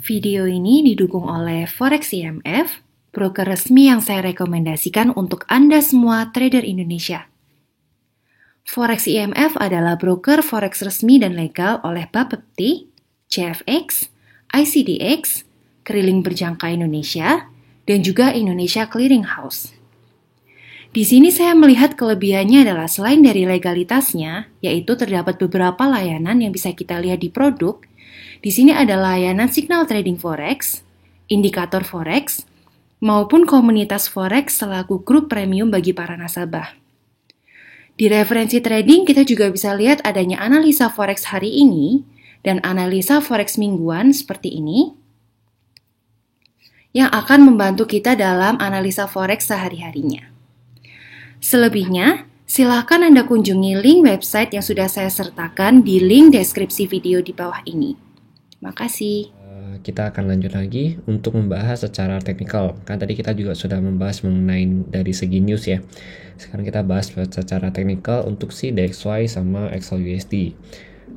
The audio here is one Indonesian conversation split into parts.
Video ini didukung oleh Forex IMF, broker resmi yang saya rekomendasikan untuk Anda semua trader Indonesia. Forex IMF adalah broker forex resmi dan legal oleh Bapepti, CFX, ICDX, Keriling Berjangka Indonesia, dan juga Indonesia Clearing House. Di sini saya melihat kelebihannya adalah selain dari legalitasnya, yaitu terdapat beberapa layanan yang bisa kita lihat di produk. Di sini ada layanan signal trading forex, indikator forex, maupun komunitas forex selaku grup premium bagi para nasabah. Di referensi trading kita juga bisa lihat adanya analisa forex hari ini dan analisa forex mingguan seperti ini yang akan membantu kita dalam analisa forex sehari-harinya. Selebihnya, silakan Anda kunjungi link website yang sudah saya sertakan di link deskripsi video di bawah ini. Makasih. Kita akan lanjut lagi untuk membahas secara teknikal. Kan tadi kita juga sudah membahas mengenai dari segi news ya. Sekarang kita bahas secara teknikal untuk si DXY sama XLUSD.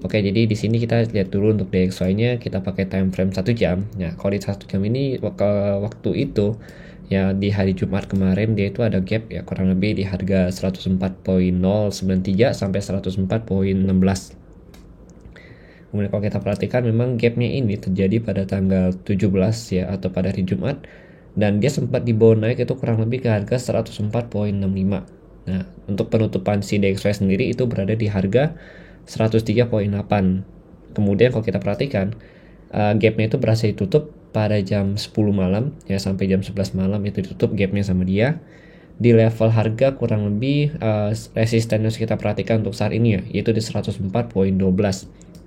Oke, jadi di sini kita lihat dulu untuk DXY-nya kita pakai time frame 1 jam. Nah, kalau di 1 jam ini waktu itu ya di hari Jumat kemarin dia itu ada gap ya kurang lebih di harga 104.093 sampai 104.16. Kemudian kalau kita perhatikan memang gapnya ini terjadi pada tanggal 17 ya atau pada hari Jumat dan dia sempat dibawa naik itu kurang lebih ke harga 104.65. Nah, untuk penutupan si DXY sendiri itu berada di harga 103.8. Kemudian kalau kita perhatikan gapnya itu berhasil ditutup pada jam 10 malam ya sampai jam 11 malam itu ditutup gapnya sama dia di level harga kurang lebih resisten yang kita perhatikan untuk saat ini ya yaitu di 104.12.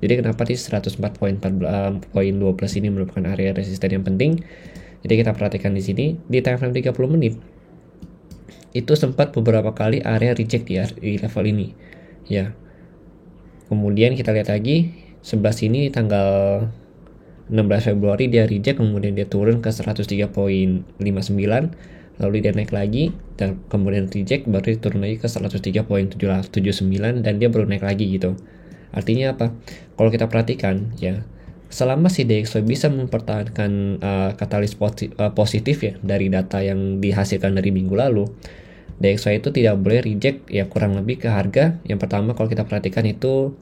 Jadi kenapa di 104.12 ini merupakan area resisten yang penting? Jadi kita perhatikan di sini di time frame 30 menit itu sempat beberapa kali area reject di level ini ya. Kemudian kita lihat lagi sebelah sini tanggal 16 Februari dia reject, kemudian dia turun ke 103.59, lalu dia naik lagi dan kemudian reject, baru dia turun lagi ke 103.79 dan dia baru naik lagi gitu. Artinya apa? Kalau kita perhatikan ya, selama si DXY bisa mempertahankan katalis positif ya dari data yang dihasilkan dari minggu lalu, DXY itu tidak boleh reject ya kurang lebih ke harga yang pertama kalau kita perhatikan itu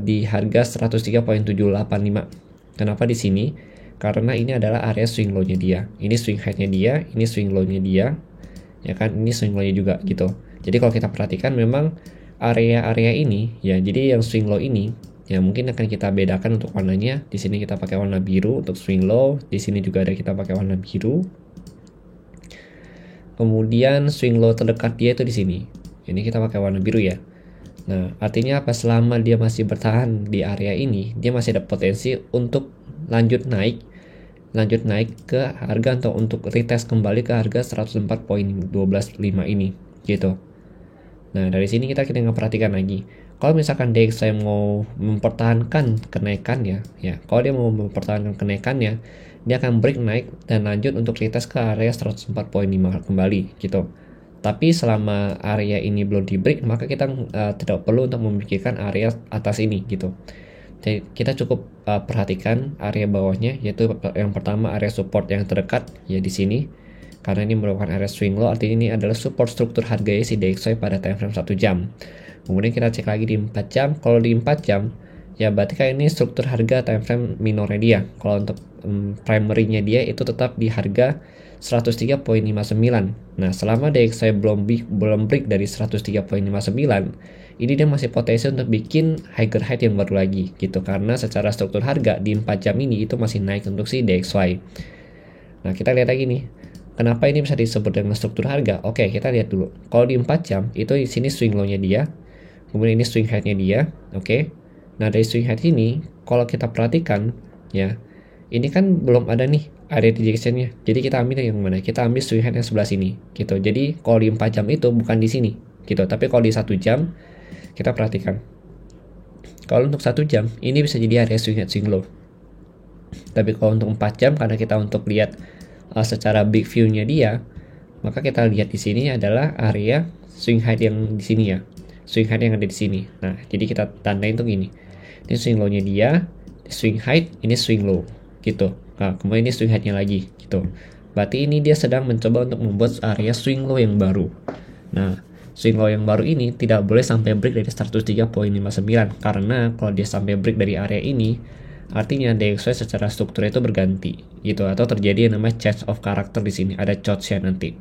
di harga 103.785. Kenapa di sini? Karena ini adalah area swing low-nya dia. Ini swing high-nya dia, ini swing low-nya dia. Ya kan, ini swing low-nya juga gitu. Jadi kalau kita perhatikan memang area-area ini ya, jadi yang swing low ini ya mungkin akan kita bedakan untuk warnanya. Di sini kita pakai warna biru untuk swing low, di sini juga ada kita pakai warna biru. Kemudian swing low terdekat dia itu di sini. Ini kita pakai warna biru ya. Nah, artinya apa? Selama dia masih bertahan di area ini, dia masih ada potensi untuk lanjut naik ke harga atau untuk retest kembali ke harga 104.125 ini gitu. Nah, dari sini kita perhatikan lagi. Kalau misalkan DXY mau mempertahankan kenaikannya, ya, kalau dia mau mempertahankan kenaikannya, dia akan break naik dan lanjut untuk retest ke area 104.5 kembali gitu. Tapi selama area ini belum di break, maka kita tidak perlu untuk memikirkan area atas ini gitu. Jadi kita cukup perhatikan area bawahnya, yaitu yang pertama area support yang terdekat ya di sini. Karena ini merupakan area swing low, artinya ini adalah support struktur harganya si DXY pada time frame 1 jam. Kemudian kita cek lagi di 4 jam. Kalau di 4 jam, ya berarti kayak ini struktur harga time frame minornya dia. Kalau untuk primary-nya dia itu tetap di harga 103.59. Nah, selama DXY belum break dari 103.59, ini dia masih potensi untuk bikin higher high yang baru lagi gitu. Karena secara struktur harga di 4 jam ini itu masih naik untuk si DXY. Nah, kita lihat lagi nih. Kenapa ini bisa disebut dengan struktur harga? Oke, kita lihat dulu. Kalau di 4 jam, itu di sini swing low-nya dia. Kemudian ini swing high-nya dia. Oke. Nah, dari swing high ini, kalau kita perhatikan, ya, ini kan belum ada nih area rejection-nya. Jadi kita ambil yang mana? Kita ambil swing high yang sebelah sini, gitu. Jadi kalau di 4 jam itu bukan di sini, gitu. Tapi kalau di 1 jam, kita perhatikan. Kalau untuk 1 jam, ini bisa jadi area swing high, swing low. Tapi kalau untuk 4 jam, karena kita untuk lihat secara big view-nya dia, maka kita lihat di sini adalah area swing high yang di sini ya. Swing high yang ada di sini. Nah, jadi kita tandain tuh gini. Ini swing low-nya dia, swing high, ini swing low gitu. Nah, kemudian ini swing high-nya lagi gitu. Berarti ini dia sedang mencoba untuk membuat area swing low yang baru. Nah, swing low yang baru ini tidak boleh sampai break dari 103.59 karena kalau dia sampai break dari area ini, artinya DXY secara struktur itu berganti gitu, atau terjadi yang namanya change of character di sini. Ada chotsnya nanti.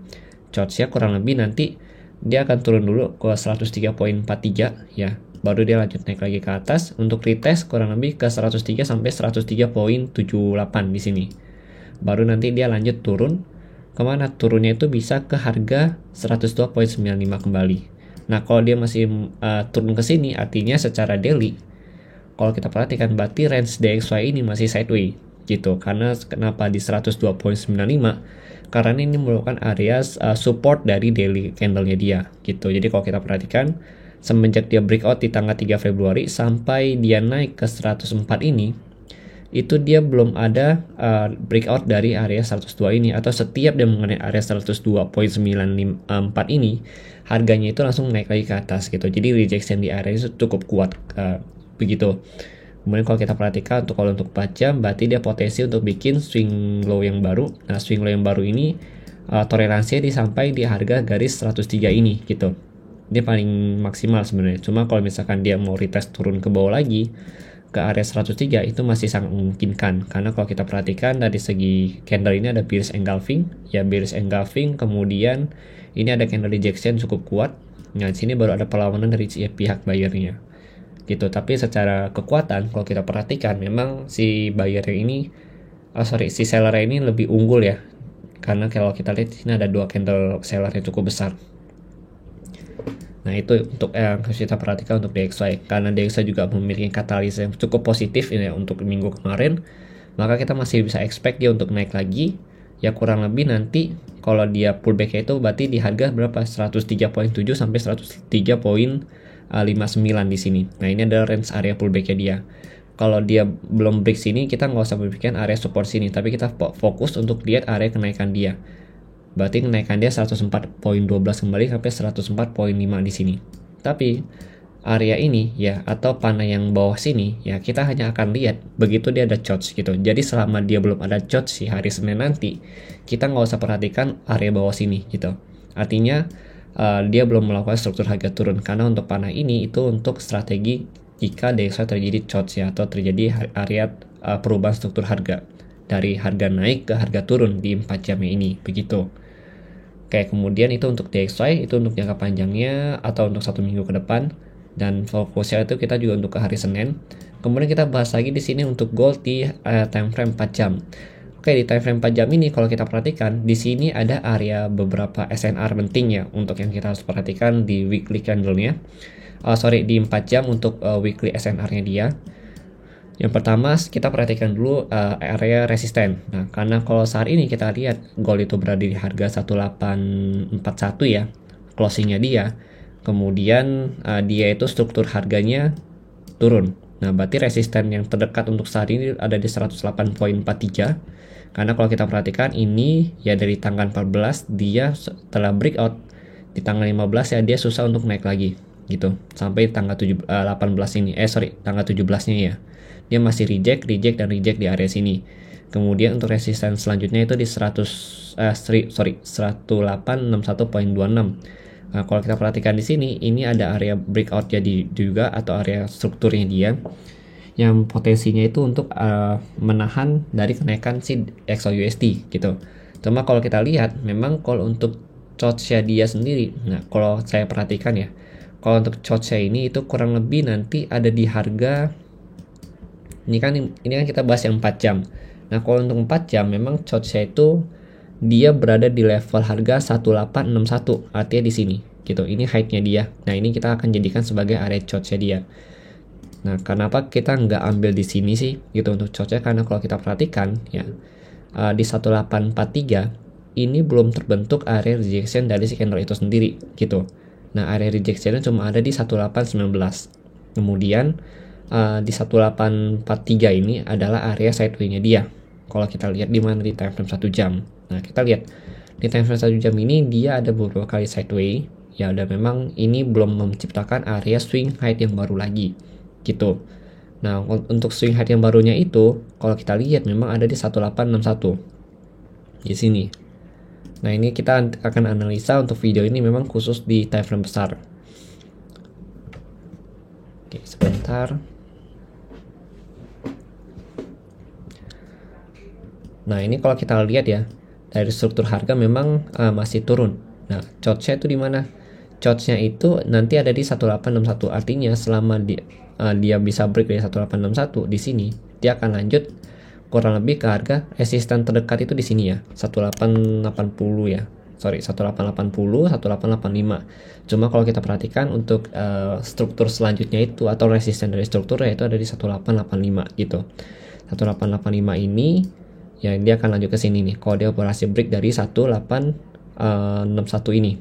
Chotsnya kurang lebih nanti dia akan turun dulu ke 103.43 ya. Baru dia lanjut naik lagi ke atas untuk retest kurang lebih ke 103 sampai 103.78 di sini. Baru nanti dia lanjut turun kemana? Turunnya itu bisa ke harga 102.95 kembali. Nah, kalau dia masih turun ke sini, artinya secara daily, kalau kita perhatikan berarti range DXY ini masih sideways gitu. Karena kenapa di 102.95? Karena ini merupakan area support dari daily candle-nya dia gitu. Jadi kalau kita perhatikan semenjak dia breakout di tanggal 3 Februari sampai dia naik ke 104 ini, itu dia belum ada breakout dari area 102 ini, atau setiap dia mengenai area 102.94 ini, harganya itu langsung naik lagi ke atas gitu. Jadi rejection di area itu cukup kuat begitu. Kemudian kalau kita perhatikan kalau untuk 4 jam, berarti dia potensi untuk bikin swing low yang baru. Nah, swing low yang baru ini toleransinya disampai di harga garis 103 ini gitu. Dia paling maksimal sebenarnya. Cuma kalau misalkan dia mau retest turun ke bawah lagi ke area 103 itu masih sangat memungkinkan, karena kalau kita perhatikan dari segi candle ini ada bearish engulfing ya, bearish engulfing, kemudian ini ada candle rejection cukup kuat. Nah, di sini baru ada perlawanan dari pihak buyernya gitu. Tapi secara kekuatan kalau kita perhatikan memang si buyer ini si seller ini lebih unggul ya, karena kalau kita lihat di sini ada dua candle seller yang cukup besar. Nah, itu untuk yang harus kita perhatikan untuk DXY. Karena DXY juga memiliki katalis yang cukup positif ini ya, untuk minggu kemarin, maka kita masih bisa expect dia untuk naik lagi. Ya kurang lebih nanti kalau dia pullback itu berarti di harga berapa? 103.7 sampai 103.59 di sini. Nah, ini adalah range area pullback-nya dia. Kalau dia belum break sini, kita nggak usah berpikir area support sini, tapi kita fokus untuk lihat area kenaikan dia. Berarti kenaikan dia 104.12 kembali sampai 104.5 di sini. Tapi area ini ya, atau panah yang bawah sini ya, kita hanya akan lihat begitu dia ada chots gitu. Jadi selama dia belum ada chots di hari Senin nanti, kita nggak usah perhatikan area bawah sini gitu. Artinya dia belum melakukan struktur harga turun, karena untuk panah ini itu untuk strategi jika DXY terjadi chots ya, atau terjadi area perubahan struktur harga dari harga naik ke harga turun di 4 jamnya ini begitu. Kayak kemudian itu untuk DXY, itu untuk jangka panjangnya atau untuk 1 minggu ke depan, dan fokusnya itu kita juga untuk ke hari Senin. Kemudian kita bahas lagi di sini untuk gold di time frame 4 jam. Oke, di time frame 4 jam ini kalau kita perhatikan di sini ada area beberapa SNR penting ya untuk yang kita harus perhatikan di weekly candle-nya. Di 4 jam untuk weekly SNR-nya dia. Yang pertama kita perhatikan dulu area resisten. Nah, karena kalau saat ini kita lihat gold itu berada di harga 1841 ya, closingnya dia. Kemudian dia itu struktur harganya turun. Nah, berarti resisten yang terdekat untuk saat ini ada di 108.43. Karena kalau kita perhatikan ini ya dari tanggal 14 dia setelah breakout, di tanggal 15 ya dia susah untuk naik lagi gitu. Sampai tanggal 18 ini. Tanggal 17-nya ya. Dia masih reject di area sini. Kemudian untuk resisten selanjutnya itu di 10861.26. Nah, kalau kita perhatikan di sini, ini ada area breakout jadi juga, atau area strukturnya dia yang potensinya itu untuk menahan dari kenaikan si XAUUSD gitu. Cuma kalau kita lihat, memang kalau untuk chotsnya dia sendiri, nah kalau saya perhatikan ya, kalau untuk chotsnya ini itu kurang lebih nanti ada di harga ini kan kita bahas yang 4 jam. Nah, kalau untuk 4 jam memang chotsnya itu dia berada di level harga 1861, artinya di sini gitu. Ini height-nya dia. Nah, ini kita akan jadikan sebagai area chotsnya dia. Nah, kenapa kita nggak ambil di sini sih gitu untuk chotsnya? Karena kalau kita perhatikan ya di 1843 ini belum terbentuk area rejection dari si candle itu sendiri gitu. Nah, area rejectionnya cuma ada di 1819. Kemudian di 1843 ini adalah area sideway-nya dia. Kalau kita lihat di mana di time frame 1 jam. Nah, kita lihat di time frame 1 jam ini dia ada beberapa kali sideway ya, dan memang ini belum menciptakan area swing height yang baru lagi gitu. Nah, untuk swing high yang barunya itu, kalau kita lihat memang ada di 1861 di sini. Nah, ini kita akan analisa untuk video ini memang khusus di time frame besar. Oke, sebentar. Nah, ini kalau kita lihat ya, dari struktur harga memang masih turun. Nah, chart-nya itu di mana? Chart-nya itu nanti ada di 1861. Artinya selama dia bisa break dari 1861 di sini, dia akan lanjut kurang lebih ke harga resisten terdekat itu di sini ya, 1880 ya. Sorry, 1880, 1885. Cuma kalau kita perhatikan untuk struktur selanjutnya itu atau resisten dari strukturnya itu ada di 1885 gitu. 1885 ini ya dia akan lanjut ke sini nih kalau dia operasi break dari 1861 ini.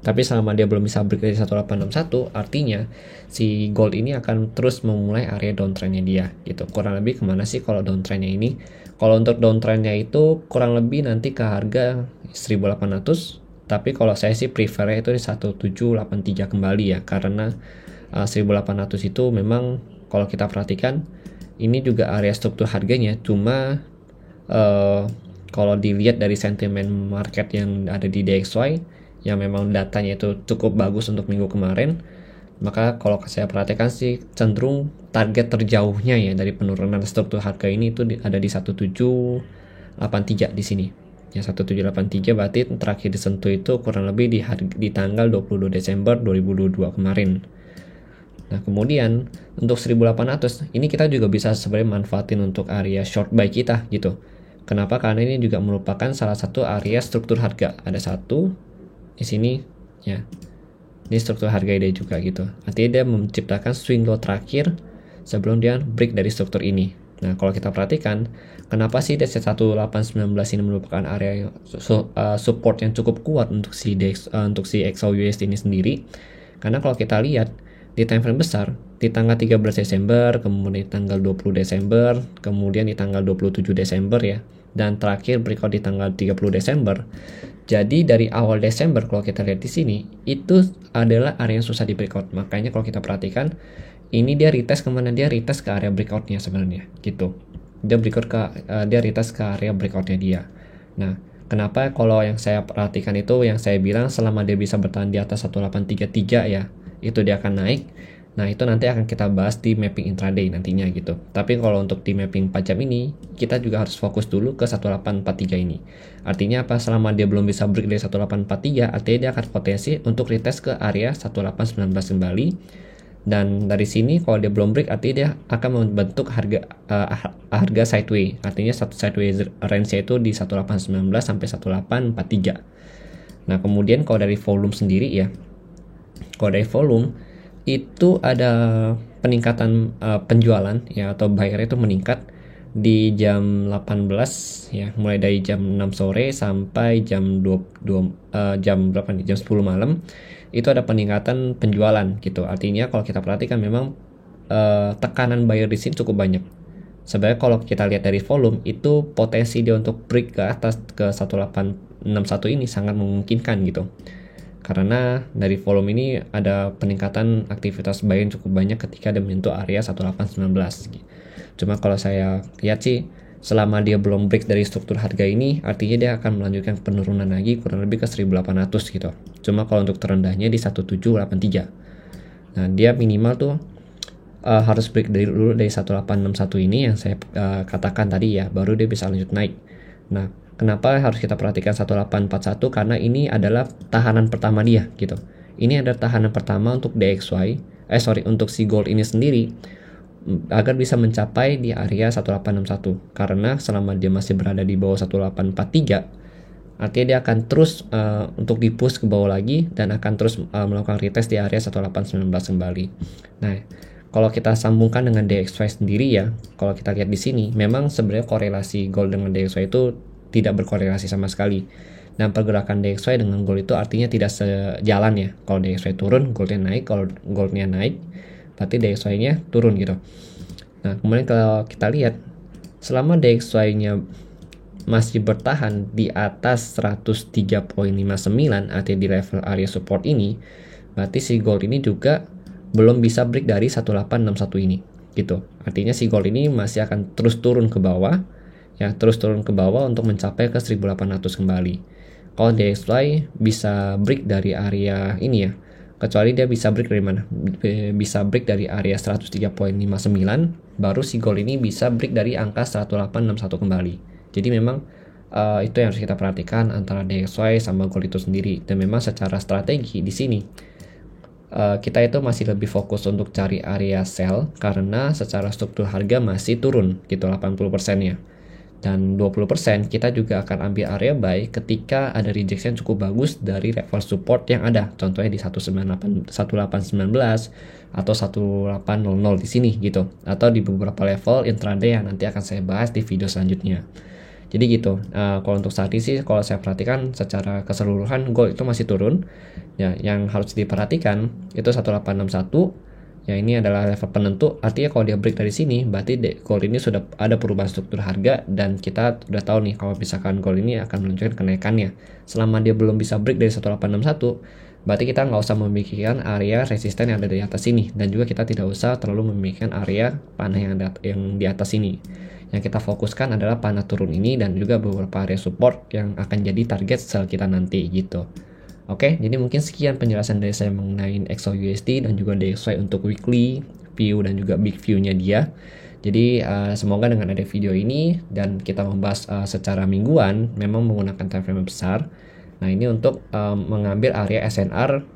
Tapi selama dia belum bisa break dari 1861, artinya si gold ini akan terus memulai area downtrendnya dia gitu. Kurang lebih kemana sih kalau downtrendnya ini? Kalau untuk downtrendnya itu kurang lebih nanti ke harga 1800. Tapi kalau saya sih prefer itu di 1783 kembali ya, karena 1800 itu memang kalau kita perhatikan ini juga area struktur harganya. Cuma kalau dilihat dari sentimen market yang ada di DXY yang memang datanya itu cukup bagus untuk minggu kemarin, maka kalau saya perhatikan sih cenderung target terjauhnya ya dari penurunan struktur harga ini itu ada di 1783 di sini. Ya 1783 berarti terakhir disentuh itu kurang lebih di tanggal 22 Desember 2022 kemarin. Nah, kemudian untuk 1800 ini kita juga bisa sebenarnya manfaatin untuk area short buy kita gitu. Kenapa? Karena ini juga merupakan salah satu area struktur harga. Ada satu di sini ya. Ini struktur harga dia juga gitu. Artinya dia menciptakan swing low terakhir sebelum dia break dari struktur ini. Nah, kalau kita perhatikan, kenapa sih DC 1819 ini merupakan area support yang cukup kuat untuk si XAUUSD ini sendiri? Karena kalau kita lihat di time frame besar, di tanggal 13 Desember, kemudian di tanggal 20 Desember, kemudian di tanggal 27 Desember ya, dan terakhir breakout di tanggal 30 Desember. Jadi dari awal Desember kalau kita lihat di sini, itu adalah area yang susah di breakout. Makanya kalau kita perhatikan, ini dia retest kemana? Dia retest ke area breakoutnya sebenarnya gitu. Dia retest ke area breakoutnya dia. Nah, kenapa kalau yang saya perhatikan itu yang saya bilang selama dia bisa bertahan di atas 1833 ya, itu dia akan naik. Nah, itu nanti akan kita bahas di mapping intraday nantinya gitu. Tapi kalau untuk di mapping 4 jam ini, kita juga harus fokus dulu ke 1843 ini. Artinya apa? Selama dia belum bisa break dari 1843, artinya dia akan potensi untuk retest ke area 1819 kembali. Dan dari sini kalau dia belum break, artinya dia akan membentuk harga sideway. Artinya satu sideway range-nya itu di 1819 sampai 1843. Nah, kemudian kalau dari volume sendiri ya, kalau dari volume itu ada peningkatan penjualan ya atau buyer itu meningkat di jam 18 ya, mulai dari jam 6 sore sampai jam 2 jam berapa nih? Jam 10 malam itu ada peningkatan penjualan gitu. Artinya kalau kita perhatikan memang tekanan buyer di sini cukup banyak. Sebenarnya kalau kita lihat dari volume itu potensi dia untuk break ke atas ke 1861 ini sangat memungkinkan gitu. Karena dari volume ini ada peningkatan aktivitas buy yang cukup banyak ketika dia menyentuh area 1819. Cuma kalau saya lihat sih selama dia belum break dari struktur harga ini, artinya dia akan melanjutkan penurunan lagi kurang lebih ke 1800 gitu. Cuma kalau untuk terendahnya di 1783. Nah, dia minimal tuh harus break dulu dari 1861 ini yang saya katakan tadi ya, baru dia bisa lanjut naik. Nah, kenapa harus kita perhatikan 1841? Karena ini adalah tahanan pertama dia gitu. Ini adalah tahanan pertama untuk untuk si gold ini sendiri agar bisa mencapai di area 1861. Karena selama dia masih berada di bawah 1843, artinya dia akan terus untuk di-push ke bawah lagi dan akan terus melakukan retest di area 1819 kembali. Nah, kalau kita sambungkan dengan DXY sendiri ya, kalau kita lihat di sini, memang sebenarnya korelasi gold dengan DXY itu tidak berkorelasi sama sekali. Dan pergerakan DXY dengan gold itu artinya tidak sejalan ya. Kalau DXY turun, goldnya naik. Kalau goldnya naik, berarti DXY-nya turun gitu. Nah, kemudian kalau kita lihat, selama DXY-nya masih bertahan di atas 103.59, artinya di level area support ini, berarti si gold ini juga belum bisa break dari 1861 ini. gitu. Artinya si gold ini masih akan terus turun ke bawah, ya, terus turun ke bawah untuk mencapai ke 1800 kembali. Kalau DXY bisa break dari area ini ya, kecuali dia bisa break dari mana? Bisa break dari area 103.59, baru si gold ini bisa break dari angka 1861 kembali. Jadi memang itu yang harus kita perhatikan antara DXY sama gold itu sendiri. Dan memang secara strategi di sini kita itu masih lebih fokus untuk cari area sell karena secara struktur harga masih turun gitu 80% ya. Dan 20% kita juga akan ambil area buy ketika ada rejection cukup bagus dari level support yang ada. Contohnya di 1819 atau 1800 di sini gitu. Atau di beberapa level intraday yang nanti akan saya bahas di video selanjutnya. Jadi gitu, kalau untuk saat ini sih kalau saya perhatikan secara keseluruhan gold itu masih turun. Ya, yang harus diperhatikan itu 1861. Ya, ini adalah level penentu. Artinya kalau dia break dari sini, berarti gold ini sudah ada perubahan struktur harga dan kita sudah tahu nih kalau misalkan gold ini akan menunjukkan kenaikannya. Selama dia belum bisa break dari 1861, berarti kita nggak usah memikirkan area resisten yang ada di atas sini dan juga kita tidak usah terlalu memikirkan area panah yang di atas ini. Yang kita fokuskan adalah panah turun ini dan juga beberapa area support yang akan jadi target sell kita nanti gitu. Oke, jadi mungkin sekian penjelasan dari saya mengenai XAUUSD dan juga DXY untuk weekly view dan juga big view-nya dia. Jadi semoga dengan ada video ini dan kita membahas secara mingguan memang menggunakan time frame besar. Nah, ini untuk mengambil area SNR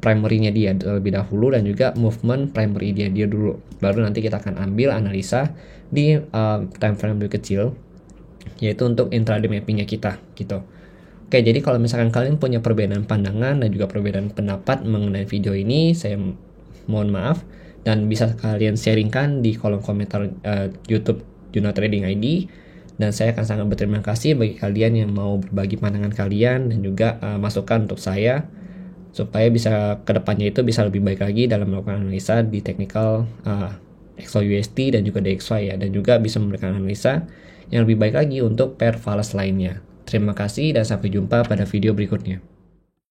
primary-nya dia terlebih dahulu dan juga movement primary dia dulu. Baru nanti kita akan ambil analisa di time frame lebih kecil yaitu untuk intraday mapping-nya kita gitu. Oke, jadi kalau misalkan kalian punya perbedaan pandangan dan juga perbedaan pendapat mengenai video ini, saya mohon maaf dan bisa kalian sharingkan di kolom komentar YouTube Juno Trading ID. Dan saya akan sangat berterima kasih bagi kalian yang mau berbagi pandangan kalian dan juga masukan untuk saya supaya bisa kedepannya itu bisa lebih baik lagi dalam melakukan analisa di technical XAUUSD dan juga DXY ya, dan juga bisa memberikan analisa yang lebih baik lagi untuk pair falas lainnya. Terima kasih dan sampai jumpa pada video berikutnya.